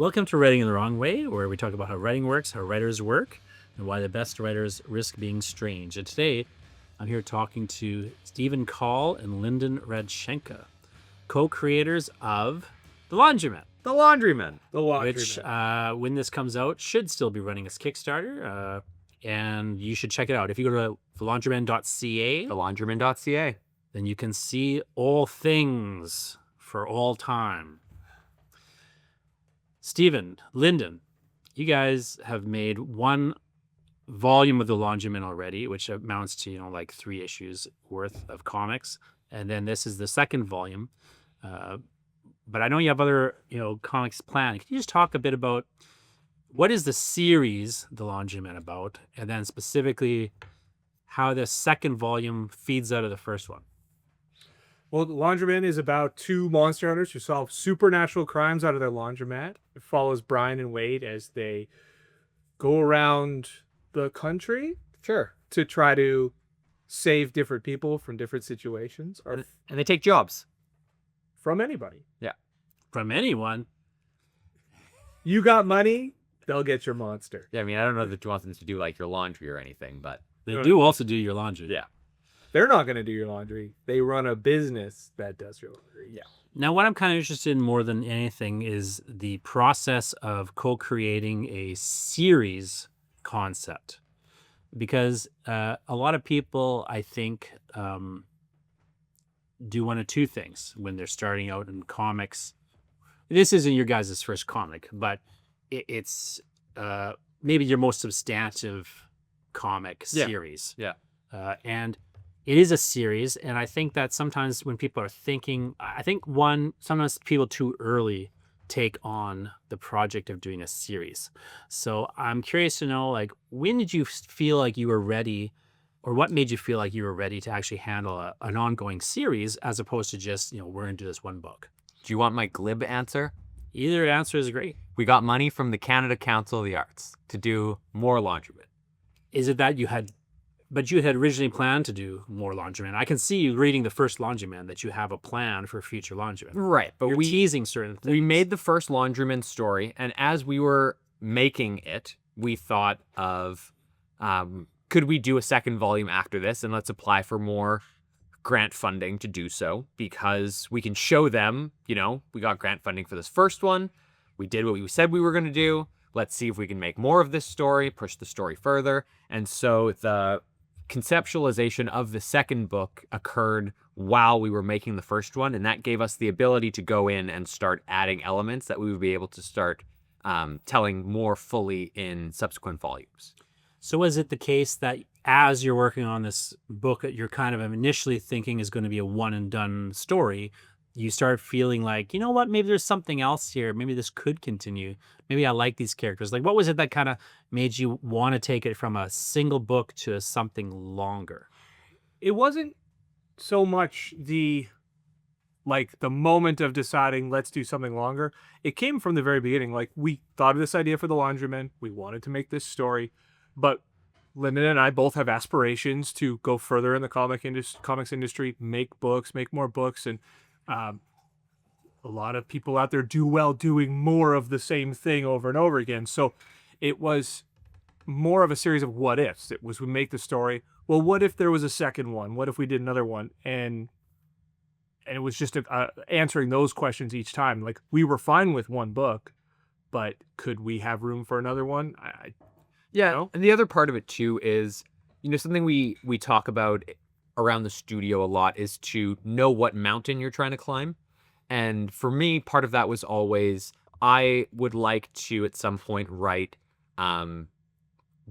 Welcome to Writing in the Wrong Way, where we talk about how writing works, how writers work, and why the best writers risk being strange. And today, I'm here talking to Stephen Kaul and Lyndon Radchenka, co-creators of The Laundrymen. The Laundrymen. Which, when this comes out, should still be running its Kickstarter, and you should check it out. If you go to thelaundrymen.ca, Laundrymen.ca, then you can see all things for all time. Stephen, Lyndon, you guys have made one volume of The Laundrymen already, which amounts to, like 3 issues worth of comics. And then this is the second volume. But I know you have other, comics planned. Can you just talk a bit about what is the series The Laundrymen about? And then specifically how the second volume feeds out of the first one? Well, The Laundrymen is about 2 monster hunters who solve supernatural crimes out of their laundromat. It follows Brian and Wade as they go around the country to try to save different people from different situations or and they take jobs from anybody. Yeah. From anyone. You got money, they'll get your monster. Yeah, I mean, I don't know that you want them to do like your laundry or anything, but They do also do your laundry. yeah. They're not going to do your laundry. They run a business that does your laundry. Yeah. Now, what I'm kind of interested in more than anything is the process of co-creating a series concept. Because a lot of people, I think, do one of 2 things when they're starting out in comics. This isn't your guys' first comic, but it's maybe your most substantive comic series. Yeah. And it is a series, and I think that sometimes when people are thinking, sometimes people too early take on the project of doing a series. So I'm curious to know, like, when did you feel like you were ready, or what made you feel like you were ready to actually handle an ongoing series as opposed to just, we're going to do this one book? Do you want my glib answer? Either answer is great. We got money from the Canada Council of the Arts to do more Laundrymen. Is it that you had originally planned to do more Laundrymen? I can see you reading the first Laundryman that you have a plan for future Laundrymen. Right, but You're teasing certain things. We made the first Laundryman story, and as we were making it, we thought of, could we do a second volume after this, and let's apply for more grant funding to do so, because we can show them, we got grant funding for this first one, we did what we said we were going to do, let's see if we can make more of this story, push the story further. And so the conceptualization of the second book occurred while we were making the first one, and that gave us the ability to go in and start adding elements that we would be able to start telling more fully in subsequent volumes. So is it the case that as you're working on this book that you're kind of initially thinking is going to be a one and done story, you start feeling like, maybe there's something else here. Maybe this could continue. Maybe I like these characters. Like, what was it that kind of made you want to take it from a single book to something longer? It wasn't so much the moment of deciding let's do something longer. It came from the very beginning. Like, we thought of this idea for The Laundrymen. We wanted to make this story, but Lyndon and I both have aspirations to go further in the comics industry, make books, make more books, and a lot of people out there do well doing more of the same thing over and over again. So it was more of a series of what ifs. It was, we make the story. Well, what if there was a second one? What if we did another one? And it was just answering those questions each time. Like, we were fine with one book, but could we have room for another one? And the other part of it too is, something we talk about around the studio a lot is to know what mountain you're trying to climb. And for me, part of that was always, I would like to at some point write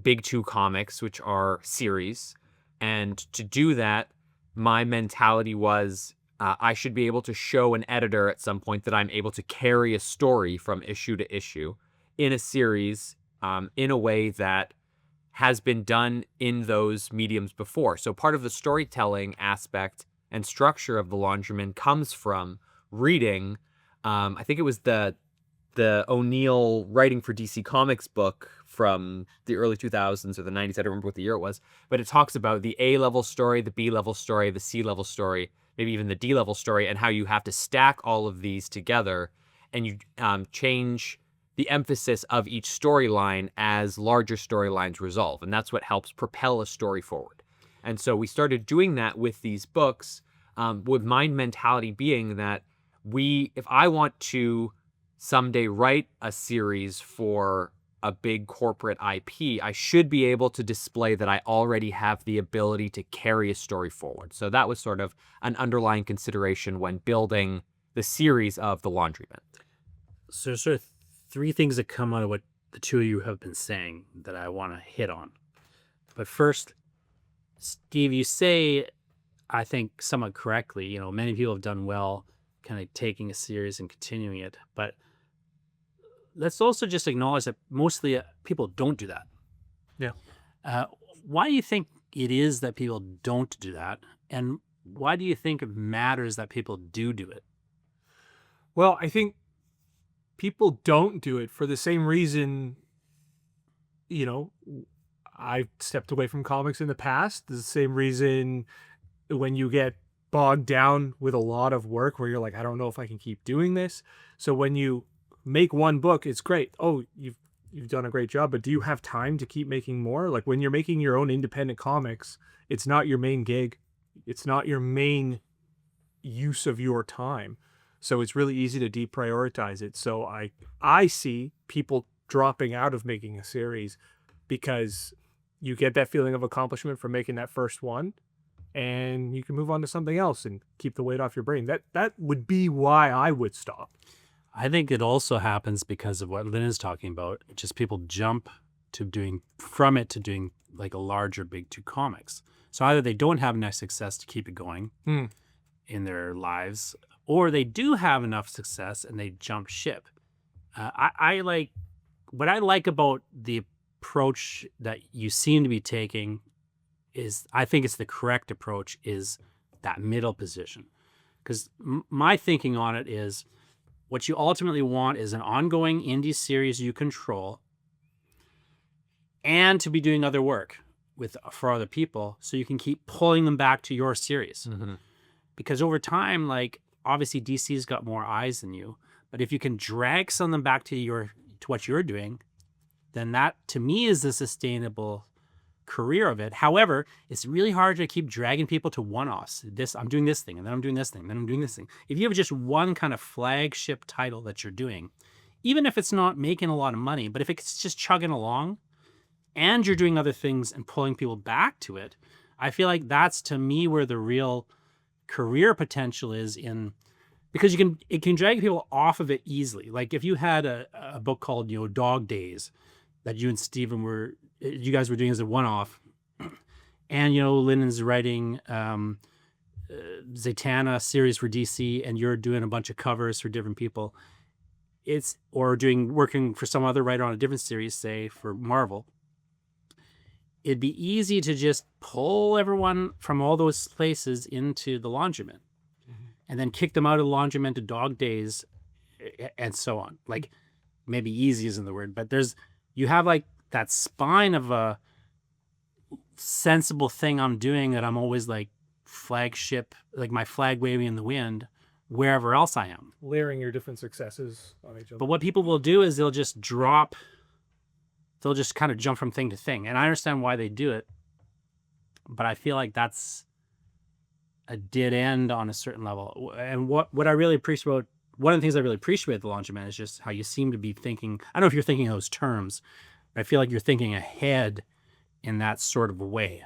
Big 2 comics, which are series. And to do that, my mentality was I should be able to show an editor at some point that I'm able to carry a story from issue to issue in a series in a way that has been done in those mediums before. So part of the storytelling aspect and structure of The Laundrymen comes from reading, I think it was the O'Neill writing for DC Comics book from the early 2000s or the 90s. I don't remember what the year it was, but it talks about the A-level story, the B-level story, the C-level story, maybe even the D-level story, and how you have to stack all of these together, and you change the emphasis of each storyline as larger storylines resolve. And that's what helps propel a story forward. And so we started doing that with these books, with my mentality being that if I want to someday write a series for a big corporate IP, I should be able to display that I already have the ability to carry a story forward. So that was sort of an underlying consideration when building the series of The Laundrymen. So there's sort of three things that come out of what the two of you have been saying that I want to hit on. But first, Steve, you say, I think somewhat correctly, many people have done well kind of taking a series and continuing it. But let's also just acknowledge that mostly people don't do that. Yeah. Why do you think it is that people don't do that? And why do you think it matters that people do it? Well, I think people don't do it for the same reason, I've stepped away from comics in the past. The same reason when you get bogged down with a lot of work where you're like, I don't know if I can keep doing this. So when you make one book, it's great. Oh, you've done a great job, but do you have time to keep making more? Like when you're making your own independent comics, it's not your main gig. It's not your main use of your time. So it's really easy to deprioritize it. So I see people dropping out of making a series because you get that feeling of accomplishment from making that first one, and you can move on to something else and keep the weight off your brain. That would be why I would stop. I think it also happens because of what Lynn is talking about. Just people jump to doing like a larger big two comics. So either they don't have enough success to keep it going in their lives, or they do have enough success and they jump ship. I like what I like about the approach that you seem to be taking is, I think it's the correct approach, is that middle position. Because my thinking on it is, what you ultimately want is an ongoing indie series you control and to be doing other work for other people so you can keep pulling them back to your series. Mm-hmm. Because over time, like, obviously DC's got more eyes than you, but if you can drag some of them back to what you're doing, then that to me is the sustainable career of it. However, it's really hard to keep dragging people to one-offs. I'm doing this thing, and then I'm doing this thing, and then I'm doing this thing. If you have just one kind of flagship title that you're doing, even if it's not making a lot of money, but if it's just chugging along and you're doing other things and pulling people back to it, I feel like that's to me where the real career potential is because it can drag people off of it easily. Like if you had a book called, Dog Days that you and Steven you guys were doing as a one-off, and Lyndon's writing Zatanna series for DC, and you're doing a bunch of covers for different people, working for some other writer on a different series, say for Marvel, it'd be easy to just pull everyone from all those places into the Laundrymen, and then kick them out of the Laundrymen to Dog Days, and so on. Like, maybe easy isn't the word, but you have like that spine of a sensible thing I'm doing that I'm always like flagship, like my flag waving in the wind wherever else I am. Layering your different successes on each other. But what people will do is they'll just kind of jump from thing to thing. And I understand why they do it, but I feel like that's a dead end on a certain level. And what I really appreciate about, one of the things I really appreciate at the Laundrymen is just how you seem to be thinking. I don't know if you're thinking in those terms, but I feel like you're thinking ahead in that sort of a way,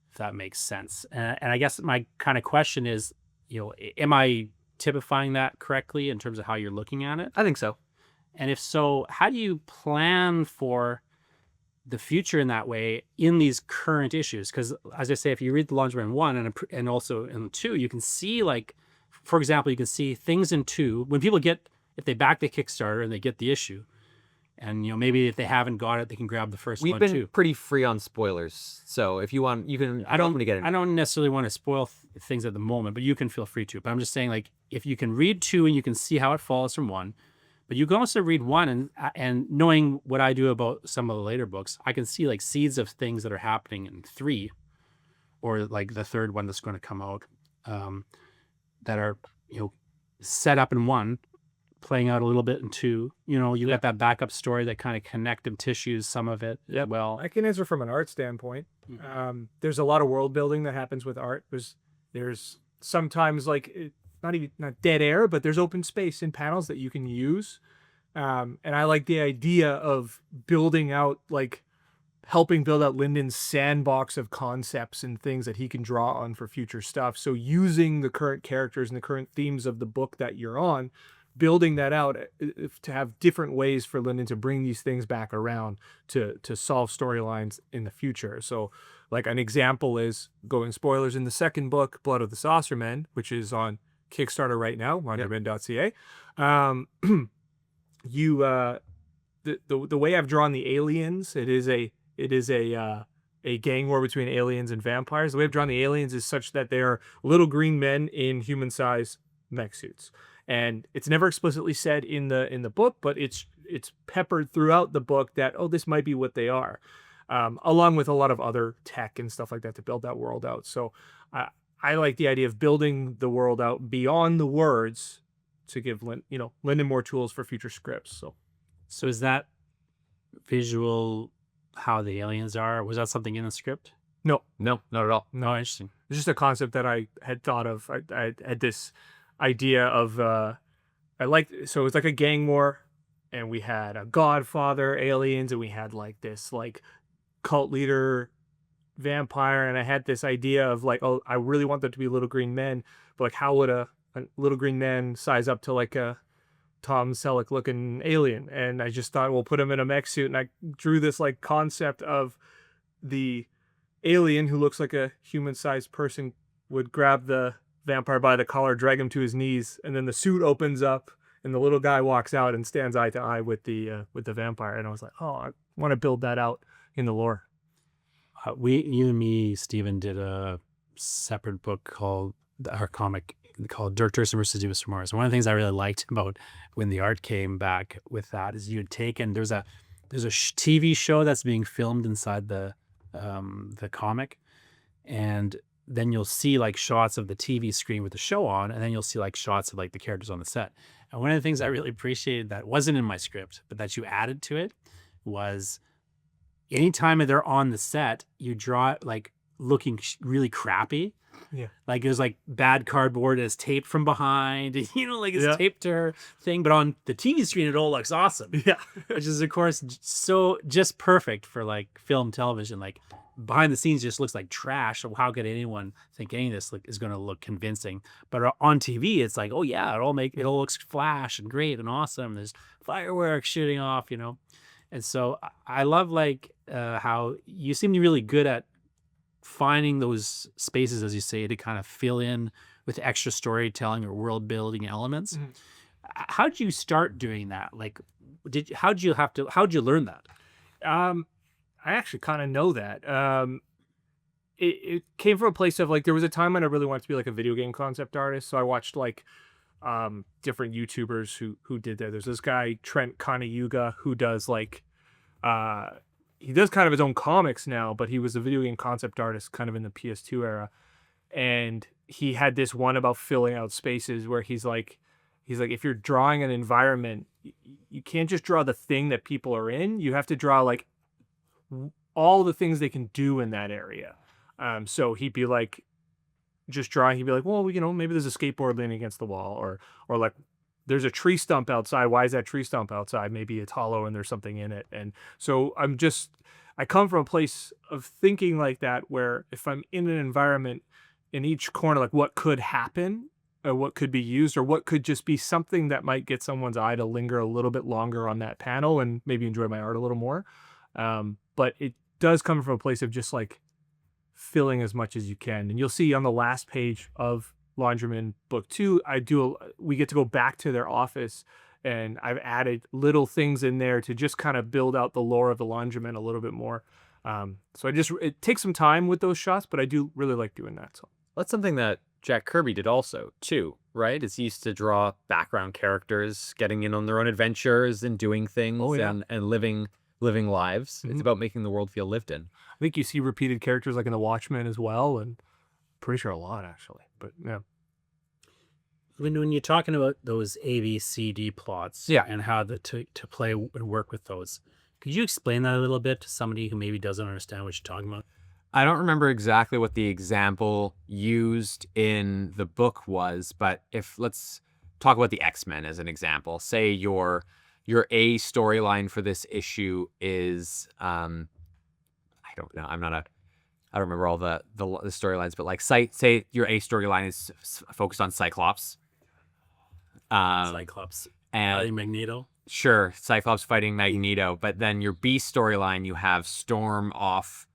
if that makes sense. And I guess my kind of question is, am I typifying that correctly in terms of how you're looking at it? I think so. And if so, how do you plan for the future in that way in these current issues? Because as I say, if you read the Laundrymen 1 and also in 2, you can see, like, for example, you can see things in 2, when people if they back the Kickstarter and they get the issue, and maybe if they haven't got it, they can grab the first one too. We've been pretty free on spoilers, so if you want, you can. I don't necessarily want to spoil things at the moment, but you can feel free to. But I'm just saying, like, if you can read 2 and you can see how it follows from 1, but you can also read 1 and knowing what I do about some of the later books, I can see like seeds of things that are happening in 3, or like the third one that's going to come out, that are set up in 1, playing out a little bit in 2. You know, you Yeah. got that backup story that kind of connective tissues some of it. Yep. Well, I can answer from an art standpoint. There's a lot of world building that happens with art. There's sometimes like not dead air, but there's open space in panels that you can use. And I like the idea of building out, like helping build out Lyndon's sandbox of concepts and things that he can draw on for future stuff. So using the current characters and the current themes of the book that you're on, building that out to have different ways for Lyndon to bring these things back around to solve storylines in the future. So like an example is, going spoilers, in the second book, Blood of the Saucermen, which is on Kickstarter right now, Laundrymen.ca. The way I've drawn the aliens, it is a gang war between aliens and vampires. The way I've drawn the aliens is such that they are little green men in human-sized mech suits. And it's never explicitly said in the book, but it's peppered throughout the book that, oh, this might be what they are, along with a lot of other tech and stuff like that to build that world out. So I like the idea of building the world out beyond the words to give Lyndon more tools for future scripts. So is that visual how the aliens are? Was that something in the script? No, not at all. No, interesting. It's just a concept that I had thought of. I had this idea of so it's like a gang war, and we had a godfather aliens, and we had like this like cult leader vampire, and I had this idea of like, oh, I really want them to be little green men, but like how would a little green man size up to like a Tom Selleck looking alien? And I just thought, we'll put him in a mech suit, and I drew this like concept of the alien who looks like a human-sized person would grab the vampire by the collar, drag him to his knees, and then the suit opens up and the little guy walks out and stands eye to eye with the vampire. And I was like, oh, I want to build that out in the lore. You and me, Stephen, did a separate book called our comic called Dirk Turson versus Divas Remorse. One of the things I really liked about when the art came back with that is you had taken, there's a TV show that's being filmed inside the comic, and then you'll see like shots of the TV screen with the show on, and then you'll see like shots of like the characters on the set. And one of the things I really appreciated that wasn't in my script, but that you added to it, was anytime they're on the set, you draw it like looking really crappy. Yeah. Like there's like bad cardboard is taped from behind, like it's Yeah. taped to her thing, but on the TV screen, it all looks awesome. Yeah. Which is of course so just perfect for like film, television. Like behind the scenes just looks like trash. So how could anyone think any of this is going to look convincing? But on TV, it's like, oh yeah, it all looks flash and great and awesome. There's fireworks shooting off, And so I love like how you seem to be really good at finding those spaces, as you say, to kind of fill in with extra storytelling or world building elements. Mm-hmm. How'd you start doing that? Like, how'd you learn that? I actually kind of know that. It came from a place of like, there was a time when I really wanted to be like a video game concept artist. So I watched like different YouTubers who did that. There's this guy, Trent Kanayuga, who does like, he does kind of his own comics now, but he was a video game concept artist kind of in the PS2 era. And he had this one about filling out spaces where he's like, if you're drawing an environment, you can't just draw the thing that people are in. You have to draw like all the things they can do in that area. So he'd be like, just drawing, he'd be like, well, maybe there's a skateboard leaning against the wall, or like, there's a tree stump outside. Why is that tree stump outside? Maybe it's hollow and there's something in it. And so I come from a place of thinking like that, where if I'm in an environment, in each corner, like what could happen, or what could be used, or what could just be something that might get someone's eye to linger a little bit longer on that panel and maybe enjoy my art a little more. But it does come from a place of just like filling as much as you can. And you'll see on the last page of Laundrymen book 2, we get to go back to their office, and I've added little things in there to just kind of build out the lore of the Laundrymen a little bit more. So it takes some time with those shots, but I do really like doing that. So That's something that Jack Kirby did also, too, right? Is he used to draw background characters getting in on their own adventures and doing things and living lives. Mm-hmm. It's about making the world feel lived in. I think you see repeated characters like in The Watchmen as well, and pretty sure a lot actually. But yeah. when you're talking about those A, B, C, D plots, Yeah. and how to play and work with those, could you explain that a little bit to somebody who maybe doesn't understand what you're talking about? I don't remember exactly what the example used in the book was, but if let's talk about the X-Men as an example. Say your A storyline for this issue is I don't know. I don't remember all the storylines, but like say your A storyline is focused on Cyclops. Cyclops, And Magneto. sure, Cyclops fighting Magneto, but then your B storyline, you have Storm off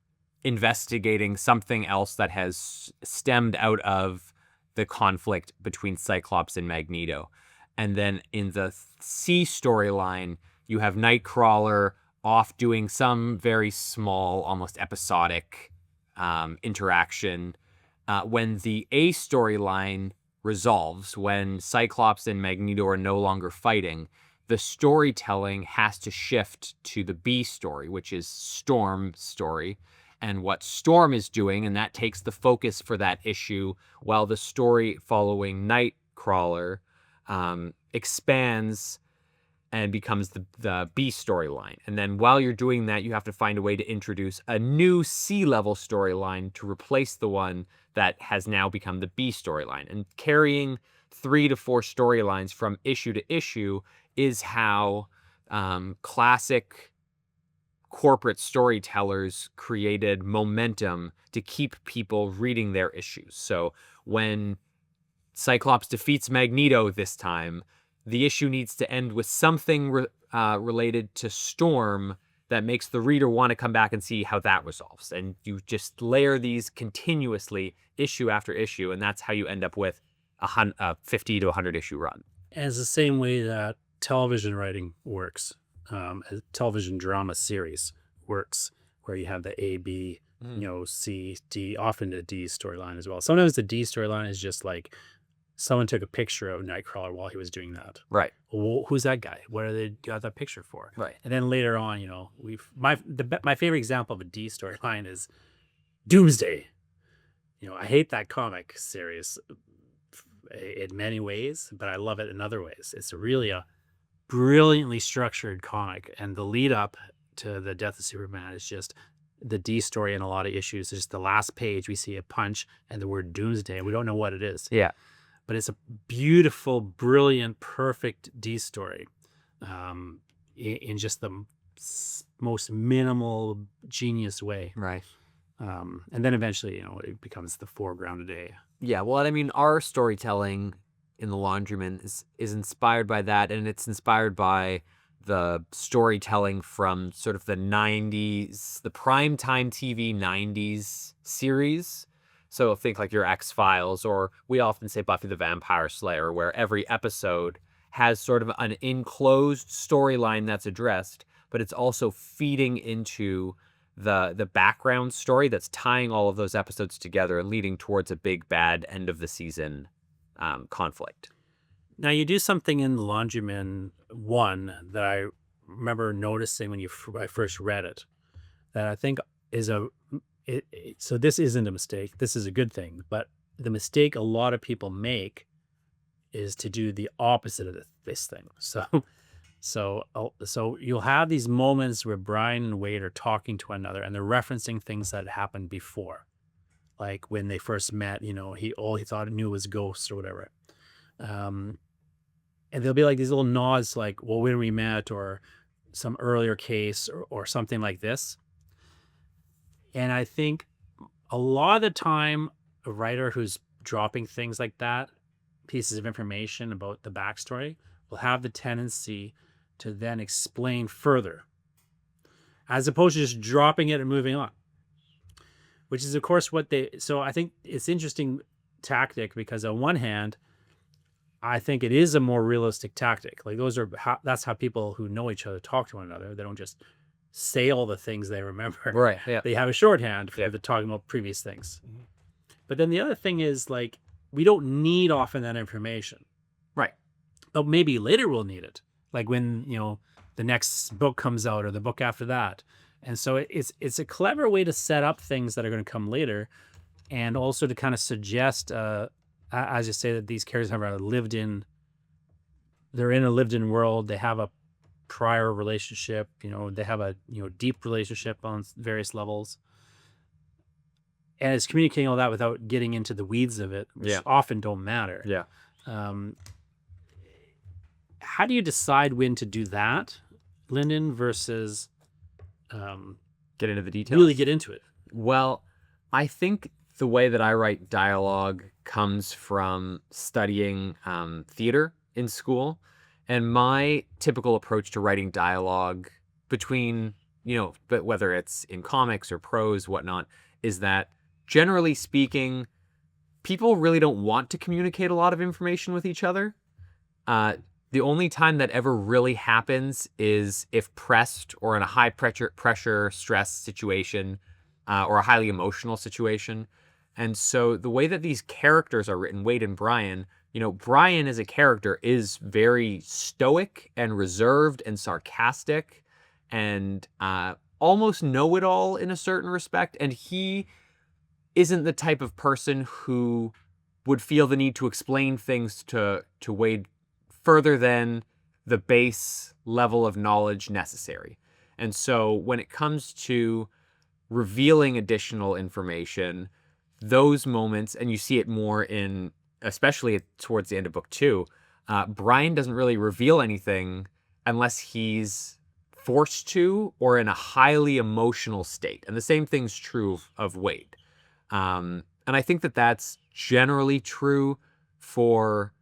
investigating something else that has stemmed out of the conflict between Cyclops and Magneto. And then in the C storyline, you have Nightcrawler off doing some very small, almost episodic interaction. When the A storyline resolves, when Cyclops and Magneto are no longer fighting, the storytelling has to shift to the B story, which is Storm's story, and what Storm is doing, and that takes the focus for that issue, while the story following Nightcrawler expands and becomes the B storyline. And then while you're doing that, you have to find a way to introduce a new C-level storyline to replace the one that has now become the B storyline. And carrying 3 to 4 storylines from issue to issue is how classic corporate storytellers created momentum to keep people reading their issues. So when Cyclops defeats Magneto this time, the issue needs to end with something related to Storm that makes the reader want to come back and see how that resolves. And you just layer these continuously, issue after issue, and that's how you end up with a 50 to 100 issue run. And it's the same way that television writing works. A television drama series works, where you have the A, B, C, D, often the D storyline as well. Sometimes the D storyline is just like someone took a picture of Nightcrawler while he was doing that. Right. Well, who's that guy? What are they got that picture for? Right. And then later on, my favorite example of a D storyline is Doomsday. I hate that comic series in many ways, but I love it in other ways. It's really a brilliantly structured comic, and the lead up to the death of Superman is just the D story in a lot of issues. It's just the last page, we see a punch and the word Doomsday, and we don't know what it is. Yeah. But it's a beautiful, brilliant, perfect D story in just the most minimal, genius way. Right. And then eventually, it becomes the foreground today. Yeah, well, I mean, our storytelling in the Laundrymen is inspired by that, and it's inspired by the storytelling from sort of the 90s, the primetime TV 90s series. So think like your X-Files, or we often say Buffy the Vampire Slayer, where every episode has sort of an enclosed storyline that's addressed, but it's also feeding into the background story that's tying all of those episodes together and leading towards a big bad end of the season conflict. Now, you do something in the Laundrymen 1 that I remember noticing when I first read it, that I think is so this isn't a mistake. This is a good thing. But the mistake a lot of people make is to do the opposite of this thing. So you'll have these moments where Brian and Wade are talking to one another, and they're referencing things that happened before. Like when they first met, he thought he knew was ghosts or whatever. And there'll be like these little nods like, well, when we met, or some earlier case, or something like this. And I think a lot of the time, a writer who's dropping things like that, pieces of information about the backstory, will have the tendency to then explain further, as opposed to just dropping it and moving on. Which is, of course, so I think it's interesting tactic, because on one hand, I think it is a more realistic tactic. Like that's how people who know each other talk to one another. They don't just say all the things they remember. Right. Yeah. They have a shorthand for talking about previous things. Mm-hmm. But then the other thing is, like, we don't need often that information. Right. But maybe later we'll need it. Like when, the next book comes out, or the book after that. And so it's a clever way to set up things that are going to come later, and also to kind of suggest a as you say, that these characters have a they're in a lived-in world. They have a prior relationship. They have a deep relationship on various levels, and it's communicating all that without getting into the weeds of it, which Yeah. often don't matter. Yeah. How do you decide when to do that, Lyndon, versus Get into the details. really get into it? Well, I think the way that I write dialogue comes from studying theater in school. And my typical approach to writing dialogue between, but whether it's in comics or prose, whatnot, is that generally speaking, people really don't want to communicate a lot of information with each other. The only time that ever really happens is if pressed or in a high pressure stress situation or a highly emotional situation. And so the way that these characters are written, Wade and Brian, Brian as a character is very stoic and reserved and sarcastic and almost know-it-all in a certain respect. And he isn't the type of person who would feel the need to explain things to Wade further than the base level of knowledge necessary. And so when it comes to revealing additional information, those moments, and you see it more in, especially towards the end of book 2, Brian doesn't really reveal anything unless he's forced to or in a highly emotional state. And the same thing's true of Wade. And I think that that's generally true for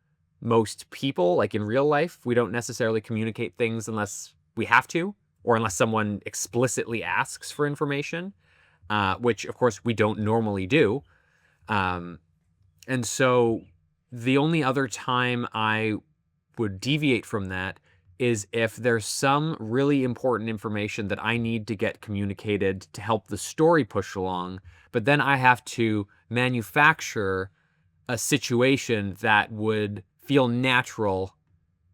most people. Like in real life, we don't necessarily communicate things unless we have to, or unless someone explicitly asks for information, which of course we don't normally do. And so the only other time I would deviate from that is if there's some really important information that I need to get communicated to help the story push along, but then I have to manufacture a situation that would feel natural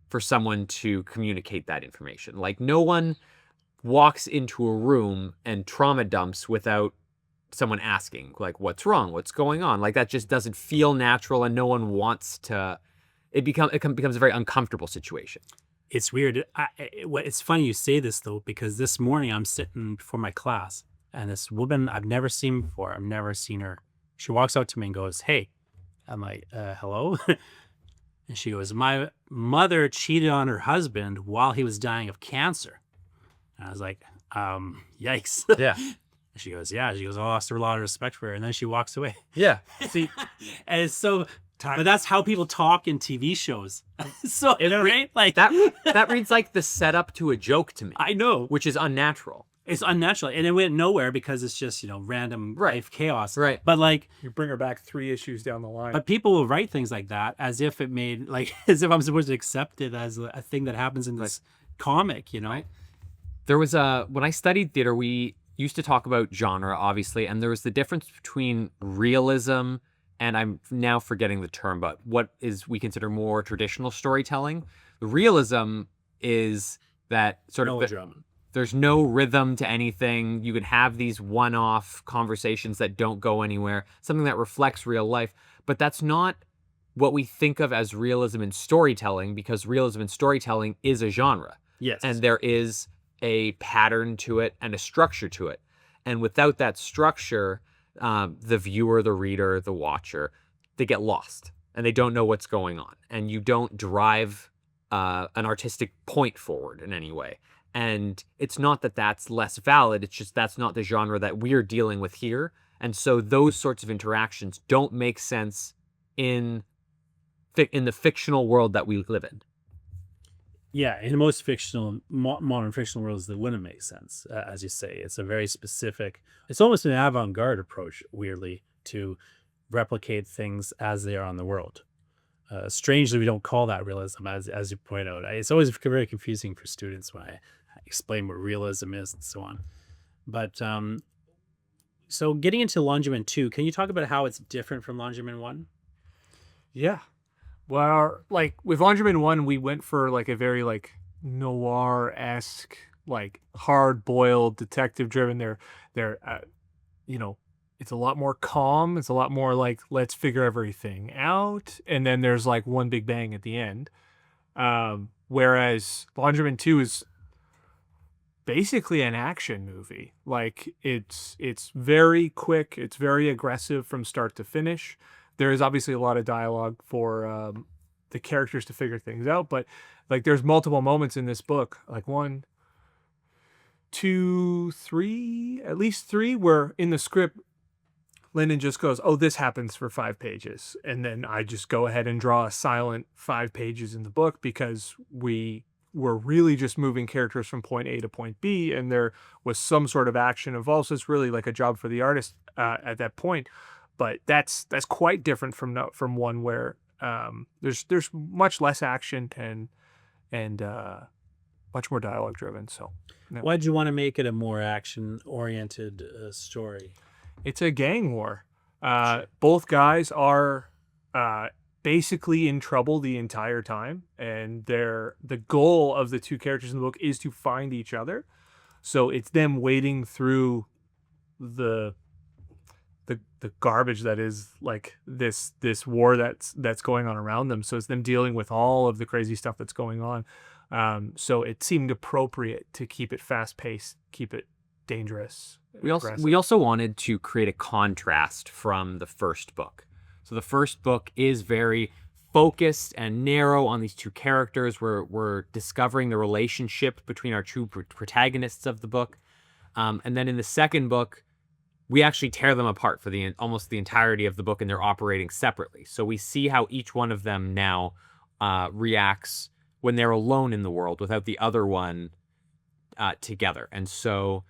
for someone to communicate that information. Like no one walks into a room and trauma dumps without someone asking, like, what's wrong? What's going on? Like that just doesn't feel natural, and no one wants to. It becomes a very uncomfortable situation. It's weird. It's funny you say this though, because this morning I'm sitting before my class, and this woman I've never seen before. I've never seen her. She walks up to me and goes, "Hey." I'm like, "Hello." And she goes, "My mother cheated on her husband while he was dying of cancer." And I was like, yikes. Yeah. And she goes, "Yeah." She goes, "I lost a lot of respect for her." And then she walks away. Yeah. See, and it's so, but that's how people talk in TV shows. So, right? Like that reads like the setup to a joke to me. I know. Which is unnatural. It's unnatural. And it went nowhere because it's just, random life chaos. Right. But like, You bring her back 3 issues down the line. but people will write things like that as if it made, like, as if I'm supposed to accept it as a thing that happens in this comic, Right. There was when I studied theater, we used to talk about genre, obviously, and there was the difference between realism and, I'm now forgetting the term, but what is we consider more traditional storytelling. The realism is that sort of melodrama. There's no rhythm to anything. You can have these one-off conversations that don't go anywhere, something that reflects real life. But that's not what we think of as realism in storytelling, because realism in storytelling is a genre. Yes. And there is a pattern to it and a structure to it. And without that structure, the viewer, the reader, the watcher, they get lost and they don't know what's going on. And you don't drive an artistic point forward in any way. And it's not that that's less valid. It's just that's not the genre that we're dealing with here. And so those sorts of interactions don't make sense in the fictional world that we live in. Yeah, in most modern fictional worlds, that wouldn't make sense. As you say, it's a very specific, it's almost an avant-garde approach, weirdly, to replicate things as they are on the world. Strangely, we don't call that realism, as you point out. It's always very confusing for students when I explain what realism is and so on. But so getting into Laundrymen 2, can you talk about how it's different from Laundrymen 1? Yeah. Well, like with Laundrymen 1, we went for like a very like noir-esque, like hard-boiled, detective-driven. They're it's a lot more calm. It's a lot more like, let's figure everything out. And then there's like one big bang at the end. Whereas Laundrymen 2 is basically an action movie. Like it's very quick. It's very aggressive from start to finish. There is obviously a lot of dialogue for the characters to figure things out. But like there's multiple moments in this book, like 1, 2, 3, at least 3, where in the script, Lyndon just goes, oh, this happens for 5 pages. And then I just go ahead and draw a silent 5 pages in the book because we were really just moving characters from point A to point B. And there was some sort of action involved. So it's really like a job for the artist at that point. But that's quite different from one where there's much less action and much more dialogue driven. So why'd you want to make it a more action oriented story? It's a gang war. Both guys are basically in trouble the entire time, and the goal of the 2 characters in the book is to find each other. So it's them wading through the garbage that is like this war that's going on around them. So it's them dealing with all of the crazy stuff that's going on. So it seemed appropriate to keep it fast paced, keep it dangerous. We also wanted to create a contrast from the first book. So the first book is very focused and narrow on these 2 characters. We're discovering the relationship between our 2 protagonists of the book. And then in the second book, we actually tear them apart for almost the entirety of the book, and they're operating separately. So we see how each one of them now reacts when they're alone in the world without the other one together. And so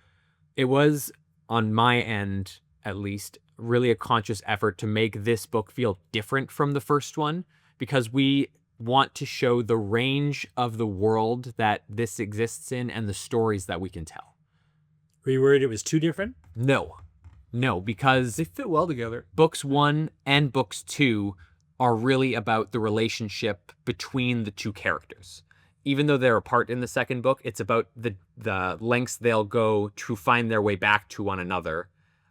it was, on my end at least, really a conscious effort to make this book feel different from the first one, because we want to show the range of the world that this exists in and the stories that we can tell. Were you worried it was too different? No, because They fit well together. books 1 and books 2 are really about the relationship between the 2 characters. Even though they're apart in the second book, it's about the lengths they'll go to find their way back to one another,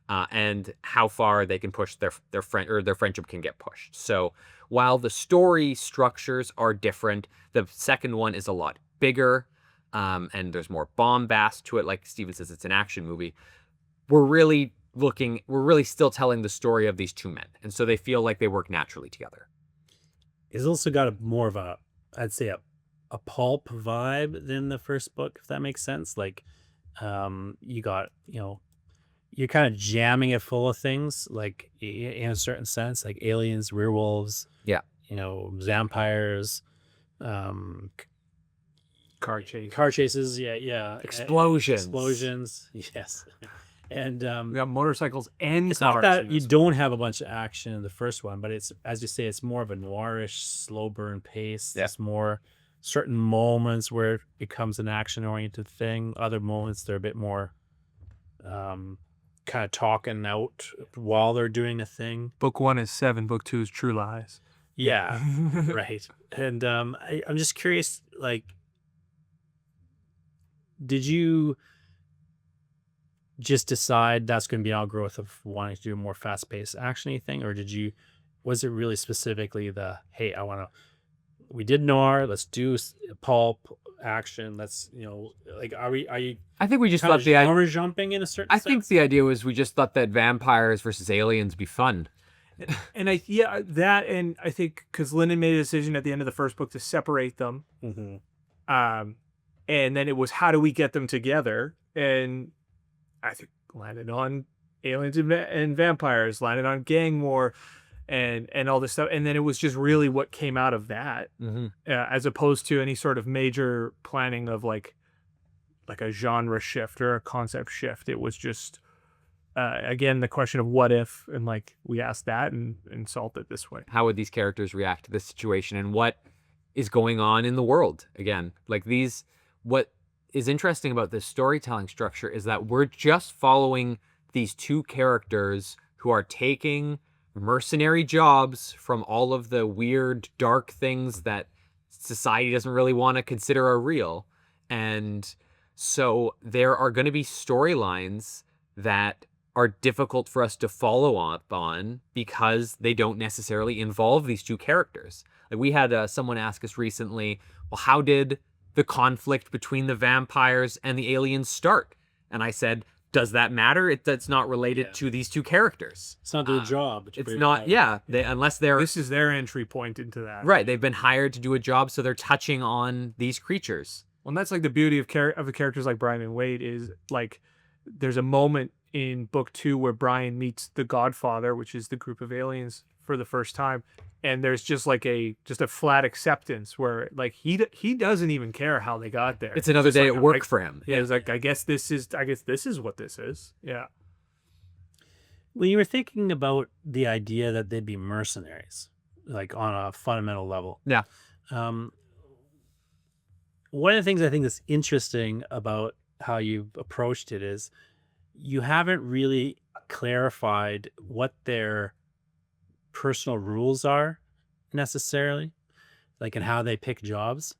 and how far they can push their friendship can get pushed. So while the story structures are different, the second one is a lot bigger, and there's more bombast to it. Like Steven says, it's an action movie. We're really still telling the story of these 2 men, and so they feel like they work naturally together. It's also got more of a, I'd say, a pulp vibe than the first book, if that makes sense. Like you got, you're kind of jamming it full of things, like in a certain sense, like aliens, werewolves, vampires, Car chases, explosions, yes. And we got motorcycles and it's cars. not that you don't have a bunch of action in the first one, but it's, as you say, it's more of a noirish, slow burn pace. It's more certain moments where it becomes an action oriented thing. Other moments they're a bit more kind of talking out while they're doing a thing. Book 1 is 7. Book 2 is True Lies. Yeah, right. And I'm just curious, like, did you just decide that's going to be an outgrowth of wanting to do a more fast-paced actiony thing, or was it really specifically hey, we did noir, let's do pulp action, let's are you I think we just kind thought of the genre jumping in a certain sense? think the idea was we just thought that vampires versus aliens be fun. And I think because Lyndon made a decision at the end of the first book to separate them, and then it was, how do we get them together? And I think landed on aliens and vampires, landed on gang war, and all this stuff. And then it was just really what came out of that, as opposed to any sort of major planning of like a genre shift or a concept shift. It was just, again, the question of what if, and like we asked that and solved it this way. How would these characters react to this situation, and what is going on in the world? Again, like what is interesting about this storytelling structure is that we're just following these 2 characters who are taking mercenary jobs from all of the weird, dark things that society doesn't really want to consider are real. And so there are going to be storylines that are difficult for us to follow up on because they don't necessarily involve these two characters. Like we had someone ask us recently, well, how did the conflict between the vampires and the aliens start? And I said, does that matter? That's not related to these two characters. It's not their job. It's not, yeah. Unless they're... This is their entry point into that. Right. They've been hired to do a job, so they're touching on these creatures. Well, and that's like the beauty of the characters like Brian and Wade is like there's a moment in book 2 where Brian meets the Godfather, which is the group of aliens for the first time. And there's just like a flat acceptance where like he doesn't even care how they got there. It's another day like, at work for him. Yeah, it's like I guess this is what this is. Yeah. When you were thinking about the idea that they'd be mercenaries, like on a fundamental level. Yeah. One of the things I think that's interesting about how you've approached it is you haven't really clarified what their personal rules are necessarily, like in how they pick jobs.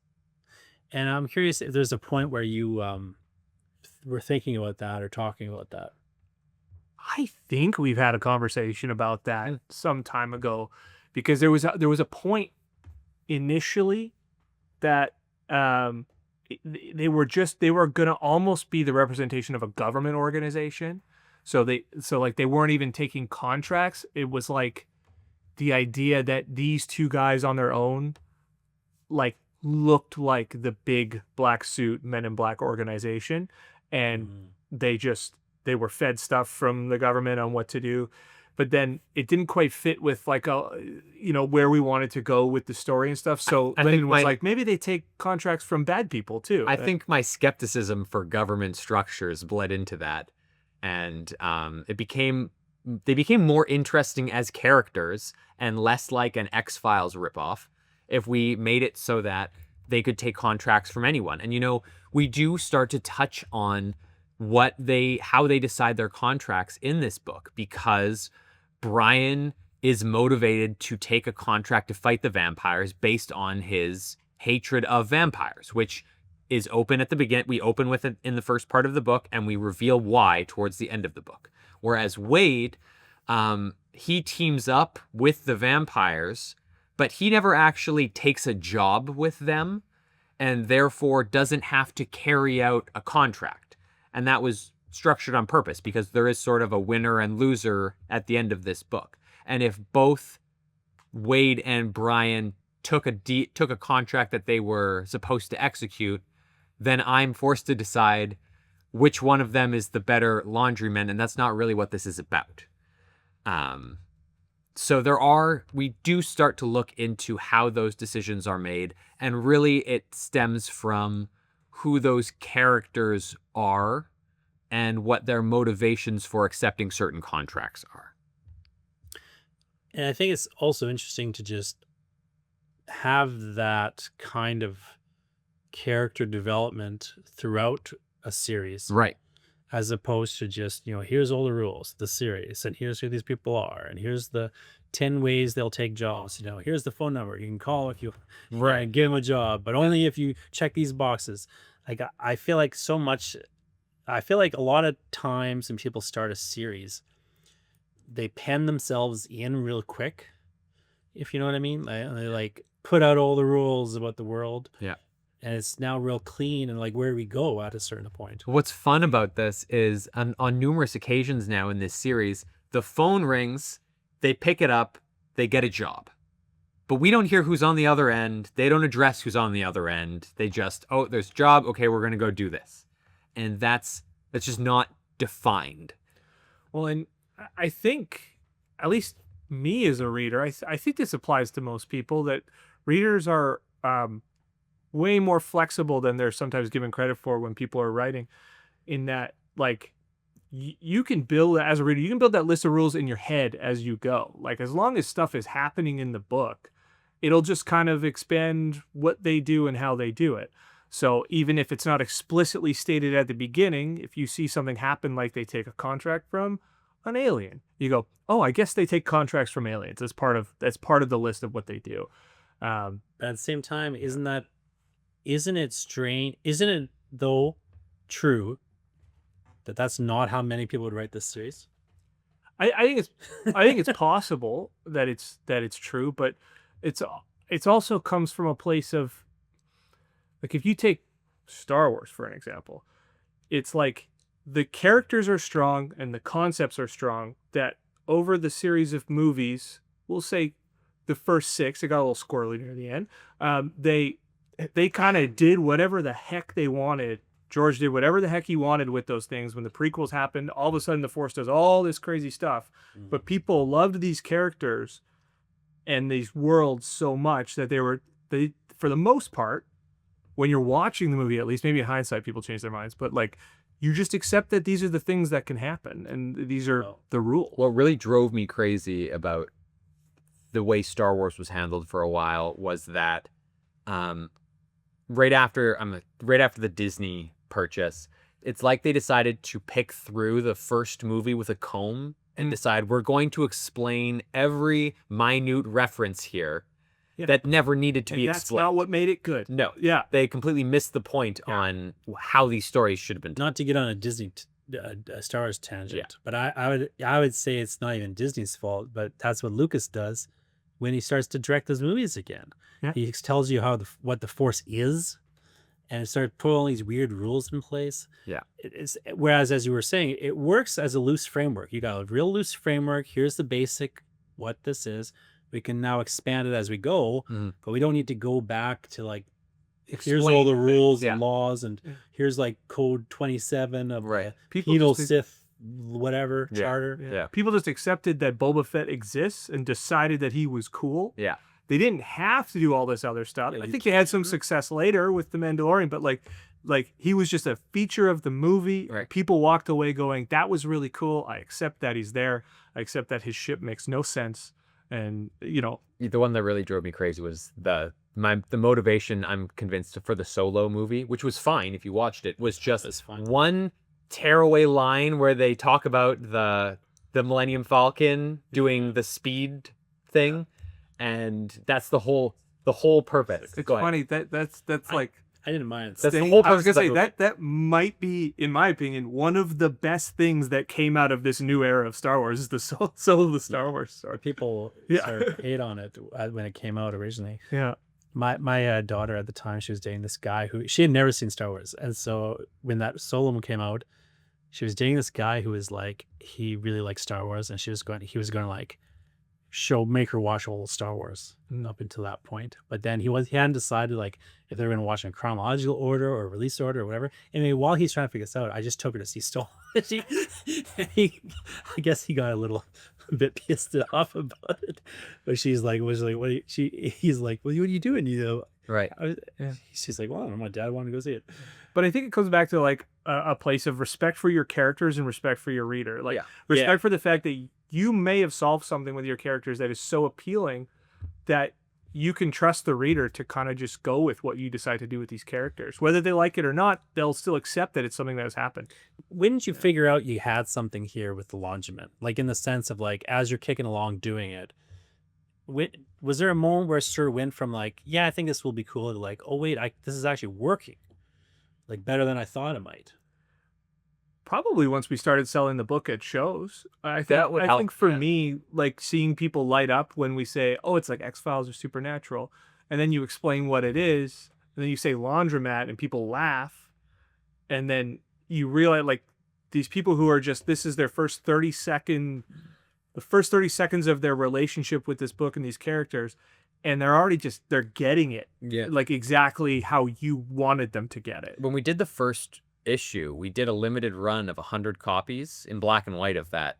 And I'm curious if there's a point where you were thinking about that or talking about that. I think we've had a conversation about that some time ago, because there was a point initially that they were going to almost be the representation of a government organization. So they weren't even taking contracts. It was like the idea that these two guys on their own like looked like the big black suit Men in Black organization, and they were fed stuff from the government on what to do, but then it didn't quite fit with like where we wanted to go with the story and stuff. So Lyndon was like, maybe they take contracts from bad people too. I think my skepticism for government structures bled into that, and they became more interesting as characters and less like an X-Files ripoff if we made it so that they could take contracts from anyone. And we do start to touch on how they decide their contracts in this book, because Brian is motivated to take a contract to fight the vampires based on his hatred of vampires, which is open at the beginning. We open with it in the first part of the book, and we reveal why towards the end of the book. Whereas Wade, he teams up with the vampires, but he never actually takes a job with them, and therefore doesn't have to carry out a contract. And that was structured on purpose because there is sort of a winner and loser at the end of this book. And if both Wade and Brian took a contract that they were supposed to execute, then I'm forced to decide which one of them is the better laundryman, and that's not really what this is about. So we do start to look into how those decisions are made, and really it stems from who those characters are and what their motivations for accepting certain contracts are. And I think it's also interesting to just have that kind of character development throughout a series. Right. As opposed to just, here's all the rules, the series, and here's who these people are, and here's the 10 ways they'll take jobs. Here's the phone number you can call if you give them a job, but only if you check these boxes. Like, I feel like a lot of times when people start a series, they pen themselves in real quick, if you know what I mean. They like put out all the rules about the world. Yeah. And it's now real clean and like where we go at a certain point. What's fun about this is on numerous occasions now in this series, the phone rings, they pick it up, they get a job. But we don't hear who's on the other end. They don't address who's on the other end. They just, there's a job. Okay, we're going to go do this. And that's just not defined. Well, and I think, at least me as a reader, I think this applies to most people, that readers are way more flexible than they're sometimes given credit for when people are writing, in that, like, you can build, as a reader, you can build that list of rules in your head as you go. Like, as long as stuff is happening in the book, it'll just kind of expand what they do and how they do it. So even if it's not explicitly stated at the beginning, if you see something happen, like they take a contract from an alien, you go, oh, I guess they take contracts from aliens. That's part of the list of what they do. But at the same time, isn't it strange? Isn't it though true that that's not how many people would write this series? I think it's possible that it's true, but it's also comes from a place of, like, if you take Star Wars for an example, it's like the characters are strong and the concepts are strong, that over the series of movies, we'll say the first 6, it got a little squirrely near the end. They kind of did whatever the heck they wanted. George did whatever the heck he wanted with those things. When the prequels happened, all of a sudden the Force does all this crazy stuff. But people loved these characters and these worlds so much that they for the most part, when you're watching the movie, at least, maybe in hindsight people change their minds, but like, you just accept that these are the things that can happen and these are the rules. What really drove me crazy about the way Star Wars was handled for a while was that right after the Disney purchase, it's like they decided to pick through the first movie with a comb and decide, we're going to explain every minute reference here that never needed to be explained. That's not what made it good. No. Yeah. They completely missed the point on how these stories should have been told. Not to get on a Disney Star Wars tangent, but I would say it's not even Disney's fault, but that's what Lucas does when he starts to direct those movies again. Yeah. He tells you what the Force is, and it started putting all these weird rules in place. Yeah. Whereas, as you were saying, it works as a loose framework. You got a real loose framework. Here's the basic, what this is. We can now expand it as we go, but we don't need to go back to like, here's all the rules and laws, and here's like code 27 of the penal Sith whatever charter. Yeah. People just accepted that Boba Fett exists and decided that he was cool. Yeah. They didn't have to do all this other stuff. I think they had some success later with The Mandalorian, but like he was just a feature of the movie. Right. People walked away going, that was really cool. I accept that he's there. I accept that his ship makes no sense. And, you know, the one that really drove me crazy was the motivation, I'm convinced, for the Solo movie, which was fine if you watched it, was just one tearaway line where they talk about the Millennium Falcon doing the speed thing, and that's the whole purpose. It's funny that's like, I didn't mind. That's the whole purpose. I was gonna say that might be, in my opinion, one of the best things that came out of this new era of Star Wars is the Solo the Star Wars story. People hate on it when it came out originally. Yeah. My daughter at the time, she was dating this guy who she had never seen Star Wars, and so when that Solo came out, she was dating this guy who was like, he really liked Star Wars, and he was going to like make her watch all Star Wars up until that point. But then he hadn't decided like if they were going to watch in chronological order or release order or whatever. Anyway, while he's trying to figure this out, I just took her to see Solo. I guess he got a bit pissed off about it. But he's like, what are you doing? You know, right. She's like, well, I don't know, my dad wanted to go see it. But I think it comes back to like a place of respect for your characters and respect for your reader. Like respect for the fact that you may have solved something with your characters that is so appealing that you can trust the reader to kind of just go with what you decide to do with these characters. Whether they like it or not, they'll still accept that it's something that has happened. When did you figure out you had something here with the Laundrymen? Like, in the sense of like, as you're kicking along doing it, was there a moment where it sort of went from like, yeah, I think this will be cool, to like, oh wait, this is actually working, like better than I thought it might? Probably once we started selling the book at shows. I think for me, like seeing people light up when we say, oh, it's like X-Files or Supernatural, and then you explain what it is, and then you say laundromat and people laugh, and then you realize like these people who are just, this is their first 30 seconds of their relationship with this book and these characters, and they're getting it like exactly how you wanted them to get it. When we did the first issue, we did a limited run of 100 copies in black and white of that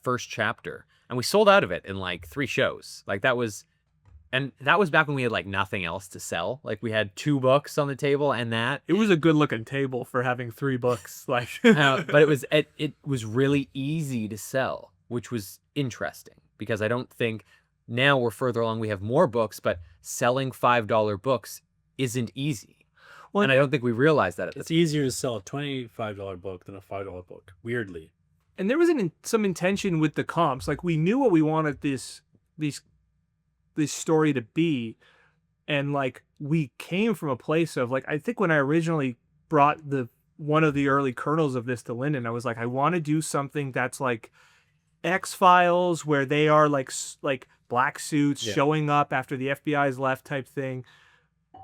first chapter, and we sold out of it in like 3 shows. Like that was back when we had like nothing else to sell. Like we had 2 books on the table, and it was a good looking table for having 3 books. Like, but it was really easy to sell, which was interesting because I don't think now we're further along. We have more books, but selling $5 books isn't easy. Well, and I don't think we realized that. It's easier to sell a $25 book than a $5 book, weirdly. And there was some intention with the comps. Like we knew what we wanted this story to be, and like we came from a place of like, I think when I originally brought one of the early kernels of this to Lyndon, I was like, I want to do something that's like, X-Files, where they are like black suits Yeah. showing up after the FBI's left type thing,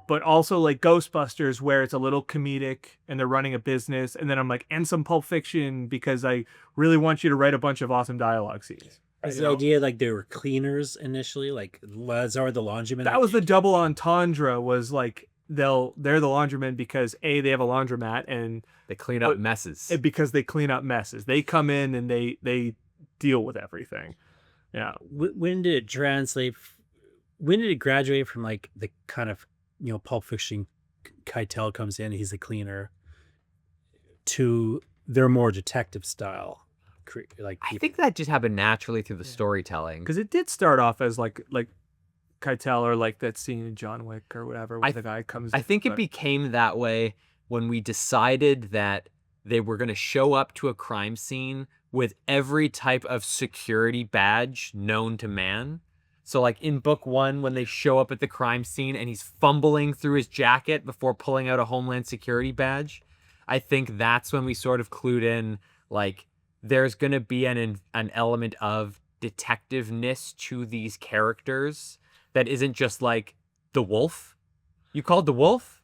but also like Ghostbusters, where it's a little comedic and they're running a business. And then I'm like, and some Pulp Fiction, because I really want you to write a bunch of awesome dialogue scenes. Is You the know? idea like they were cleaners initially, like Lazar the laundryman? That was the double entendre, was like they're the laundrymen because A, they have a laundromat, and They clean up messes. because they clean up messes. They come in and they deal with everything. Yeah. When did it translate? When did it graduate from like the kind of, you know, Pulp Fiction, Keitel comes in, he's a cleaner, to their more detective style? Like I think that just happened naturally through the storytelling. Because it did start off as like Keitel, or like that scene in John Wick or whatever, where the guy comes. I think it became that way when we decided that they were going to show up to a crime scene with every type of security badge known to man. So like in book 1, when they show up at the crime scene and he's fumbling through his jacket before pulling out a Homeland Security badge, I think that's when we sort of clued in, like, there's going to be an element of detectiveness to these characters that isn't just like the wolf. You called the wolf?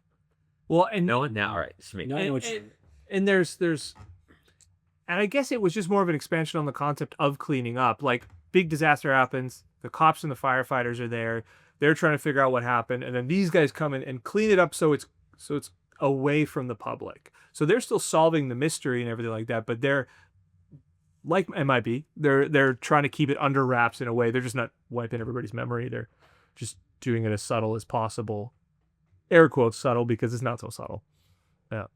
Well, and No one? No, all right. It's me. No, I know what you- and there's and I guess it was just more of an expansion on the concept of cleaning up. Like, big disaster happens, the cops and the firefighters are there, they're trying to figure out what happened, and then these guys come in and clean it up so it's away from the public. So they're still solving the mystery and everything like that, but they're like MIB, they're trying to keep it under wraps in a way. They're just not wiping everybody's memory. They're just doing it as subtle as possible. Air quotes subtle, because it's not so subtle. Yeah.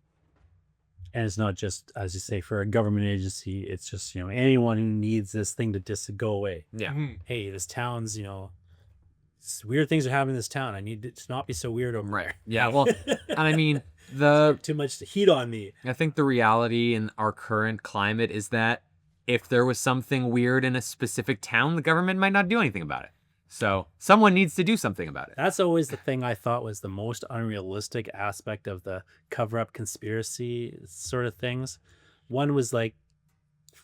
And it's not just, as you say, for a government agency, it's just, you know, anyone who needs this thing to just go away. Yeah. Hey, this town's, you know, weird things are happening in this town. I need it to not be so weird over Right. there. Yeah. Well, and I mean, the Too much heat on me. I think the reality in our current climate is that if there was something weird in a specific town, the government might not do anything about it. So someone needs to do something about it. That's always the thing I thought was the most unrealistic aspect of the cover-up conspiracy sort of things. One was like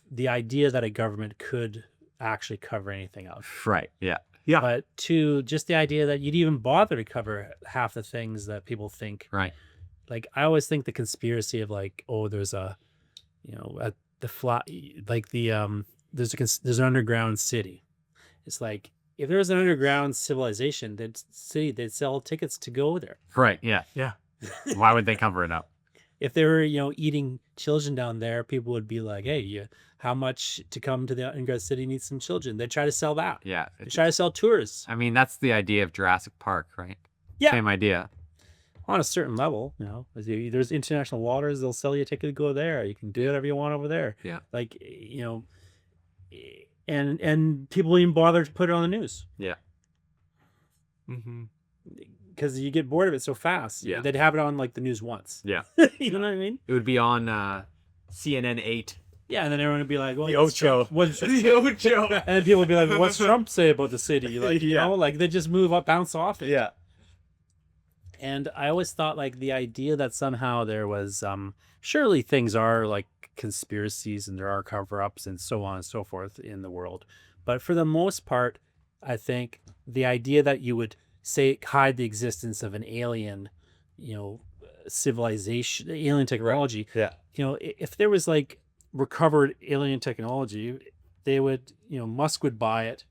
the idea that a government could actually cover anything up. Right. Yeah. Yeah. But two, just the idea that you'd even bother to cover half the things that people think. Right. Like, I always think the conspiracy of like, oh, there's a, you know, at the flat, like the there's an underground city. It's like, if there was an underground civilization, they'd sell tickets to go there. Right. Yeah. Yeah. Why would they cover it up? If they were, you know, eating children down there, people would be like, hey, how much to come to the underground city needs some children? They'd try to sell that. Yeah. They try to sell tours. I mean, that's the idea of Jurassic Park, right? Yeah. Same idea. On a certain level, you know, there's international waters, they'll sell you a ticket to go there. You can do whatever you want over there. Yeah. Like, you know, and people even bother to put it on the news Yeah. Mm-hmm. because you get bored of it so fast. Yeah. They'd have it on like the news once. Yeah. You know what I mean? It would be on CNN 8. Yeah, and then everyone would be like, well, The Ocho. the Ocho. And then people would be like, what's Trump say about the city? Like, you know, like they just move up, bounce off it. Yeah. And I always thought like the idea that somehow there was, surely things are like conspiracies and there are cover-ups and so on and so forth in the world. But for the most part, I think the idea that you would say hide the existence of an alien, you know, civilization, alien technology, Yeah. you know, if there was like recovered alien technology, they would, you know, Musk would buy it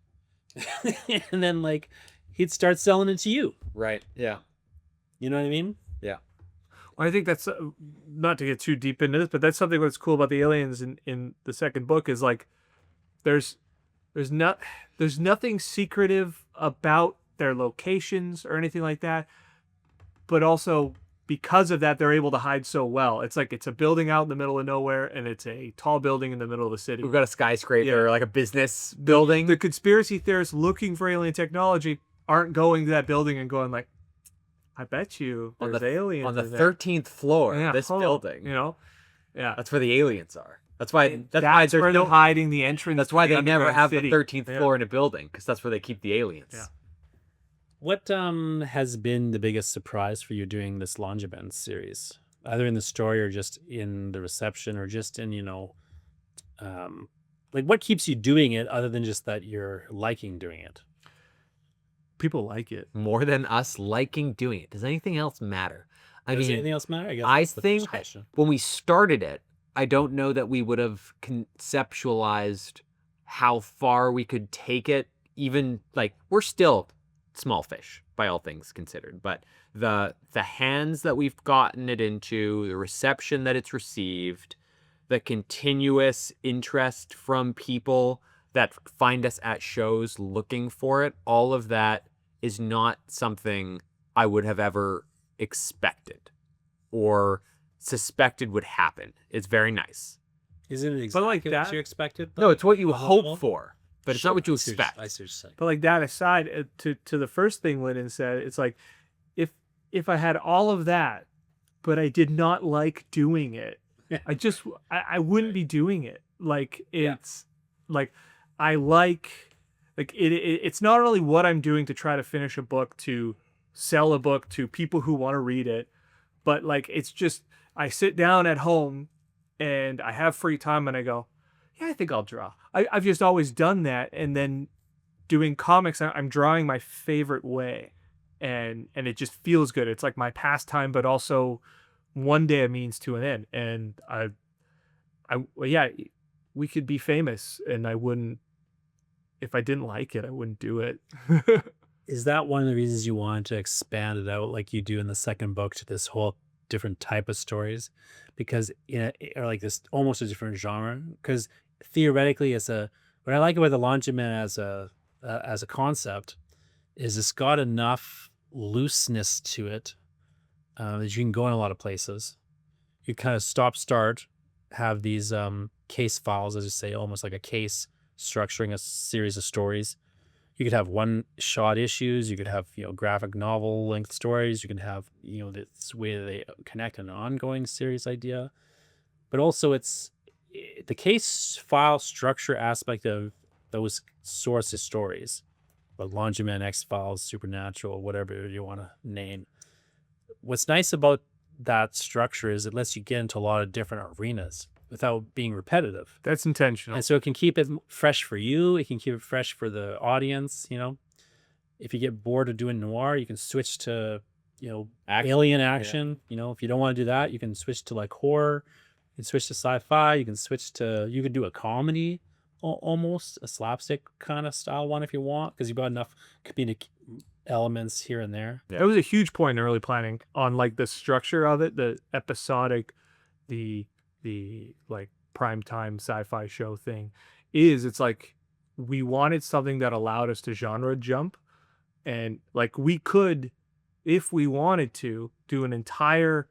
and then like he'd start selling it to you. Right. Yeah. You know what I mean? Yeah. Well, I think that's not to get too deep into this, but that's something that's cool about the aliens in the second book is like there's nothing secretive about their locations or anything like that, but also because of that they're able to hide so well. It's like it's a building out in the middle of nowhere and it's a tall building in the middle of the city. We've got a skyscraper, like a business building. The conspiracy theorists looking for alien technology aren't going to that building and going like, I bet you there's aliens on the in there. 13th floor Yeah, of this hold on, building. You know? Yeah. That's where the aliens are. That's why That's why where they're hiding the entrance. That's why to the they never underground have city. the 13th Yeah. floor in a building, because that's where they keep the aliens. Yeah. What has been the biggest surprise for you doing this Laundrymen series, either in the story or just in the reception or just in, you know, Like, what keeps you doing it other than just that you're liking doing it? People like it. More than us liking doing it. Does anything else matter? I Does mean, anything else matter? I guess I that's the first think question. when we started it, I don't know that we would have conceptualized how far we could take it. Even like we're still small fish by all things considered, but the hands that we've gotten it into, the reception that it's received, the continuous interest from people that find us at shows looking for it, all of that is not something I would have ever expected or suspected would happen. It's very nice. Isn't it But like exactly what that- you expected? No, it's what you Well, hope for, but it's not what you I see expect. I see what you're saying. But like that aside, to the first thing Lyndon said, it's like if I had all of that, but I did not like doing it, I wouldn't be doing it. Like it's like I like it's not only what I'm doing to try to finish a book, to sell a book to people who want to read it, but like it's just I sit down at home and I have free time and I go, yeah, I think I'll draw. I've just always done that, and then doing comics, I'm drawing my favorite way, and it just feels good. It's like my pastime, but also one day a means to an end. And well, yeah, we could be famous, and I wouldn't. If I didn't like it, I wouldn't do it. Is that one of the reasons you wanted to expand it out like you do in the second book to this whole different type of stories? Because or like this almost a different genre? Because theoretically, what I like about the Laundrymen as a concept is it's got enough looseness to it that you can go in a lot of places. You kind of start, have these case files, as you say, almost like a case structuring a series of stories. You could have one shot issues. You could have graphic novel length stories. You can have this way that they connect an ongoing series idea, but also it's the case file structure aspect of those sorts of stories, like Laundrymen, X-Files, Supernatural, whatever you want to name. What's nice about that structure is it lets you get into a lot of different arenas without being repetitive. That's intentional. And so it can keep it fresh for you. It can keep it fresh for the audience. If you get bored of doing noir, you can switch to, alien action. If you don't want to do that, you can switch to like horror. You can switch to sci-fi. You can do a comedy, almost a slapstick kind of style one if you want, because you've got enough comedic elements here and there. It was a huge point in early planning on like the structure of it, the episodic, the like primetime sci-fi show thing. It's like we wanted something that allowed us to genre jump, and like we could, if we wanted to, do an entire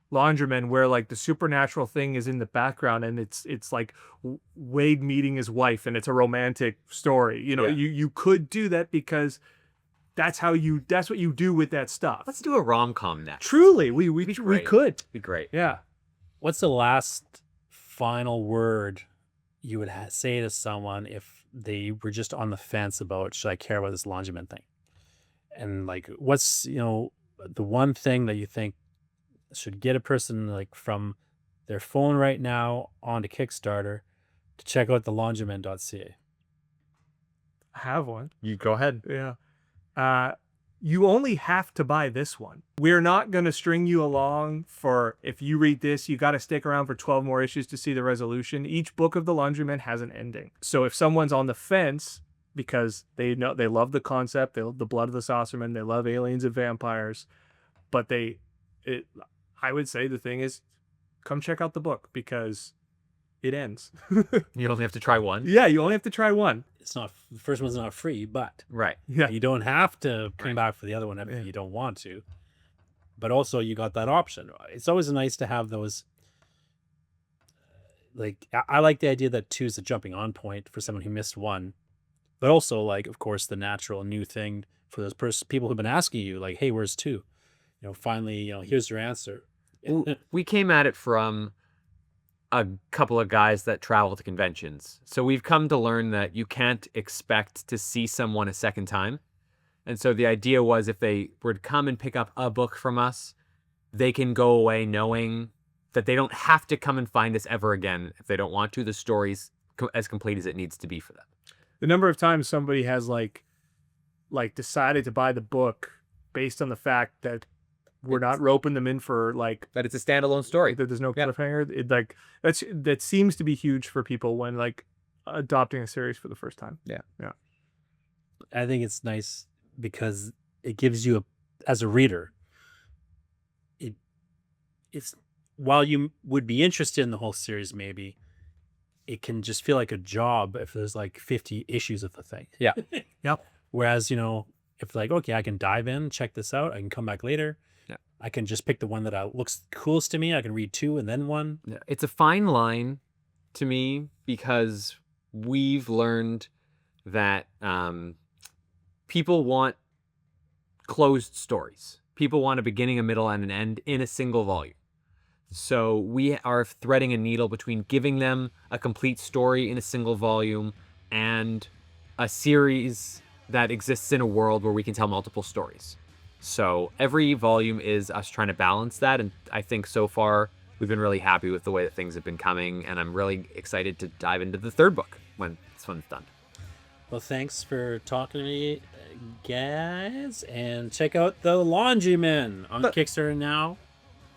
Laundrymen where like the supernatural thing is in the background, and it's like Wade meeting his wife, and it's a romantic story. You could do that because that's what you do with that stuff. Let's do a rom-com next. Truly, we great. could. It'd be great. Yeah. What's the last final word you would say to someone if they were just on the fence about, should I care about this Laundrymen thing? And like, what's, the one thing that you think should get a person like from their phone right now onto Kickstarter to check out the laundrymen.ca? I have one. You go ahead. Yeah. You only have to buy this one. We're not going to string you along for, if you read this, you got to stick around for 12 more issues to see the resolution. Each book of the Laundrymen has an ending. So if someone's on the fence because they love the concept, they love the blood of the Saucermen, they love aliens and vampires, but I would say the thing is, come check out the book because it ends. You only have to try one. Yeah, you only have to try one. The first one's not free, but Right. Yeah. you don't have to come Right. back for the other one if you don't want to. But also you got that option. It's always nice to have those. Like, I like the idea that 2 is the jumping on point for someone who missed 1, but also like, of course, the natural new thing for those people who've been asking you, like, hey, where's 2? Finally, here's your answer. We came at it from a couple of guys that travel to conventions. So we've come to learn that you can't expect to see someone a second time. And so the idea was if they were to come and pick up a book from us, they can go away knowing that they don't have to come and find us ever again if they don't want to. The stories as complete as it needs to be for them. The number of times somebody has like decided to buy the book based on the fact that we're not roping them in for like But it's a standalone story. that there's no Yeah. cliffhanger. It like that seems to be huge for people when like adopting a series for the first time. I think it's nice because it gives you as a reader, it's while you would be interested in the whole series, maybe it can just feel like a job if there's like 50 issues of the thing. Yeah. Yep. Whereas, if like, okay, I can dive in, check this out, I can come back later. Yeah. I can just pick the one that looks coolest to me. I can read 2 and then 1. Yeah. It's a fine line to me because we've learned that people want closed stories. People want a beginning, a middle, and an end in a single volume. So we are threading a needle between giving them a complete story in a single volume and a series that exists in a world where we can tell multiple stories. So every volume is us trying to balance that, and I think so far we've been really happy with the way that things have been coming, and I'm really excited to dive into the third book when this one's done. Well, thanks for talking to me, guys, and check out the Laundrymen on Kickstarter now.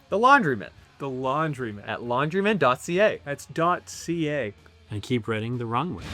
The Laundrymen The Laundrymen. at laundrymen.ca. That's .ca. And keep reading the wrong way.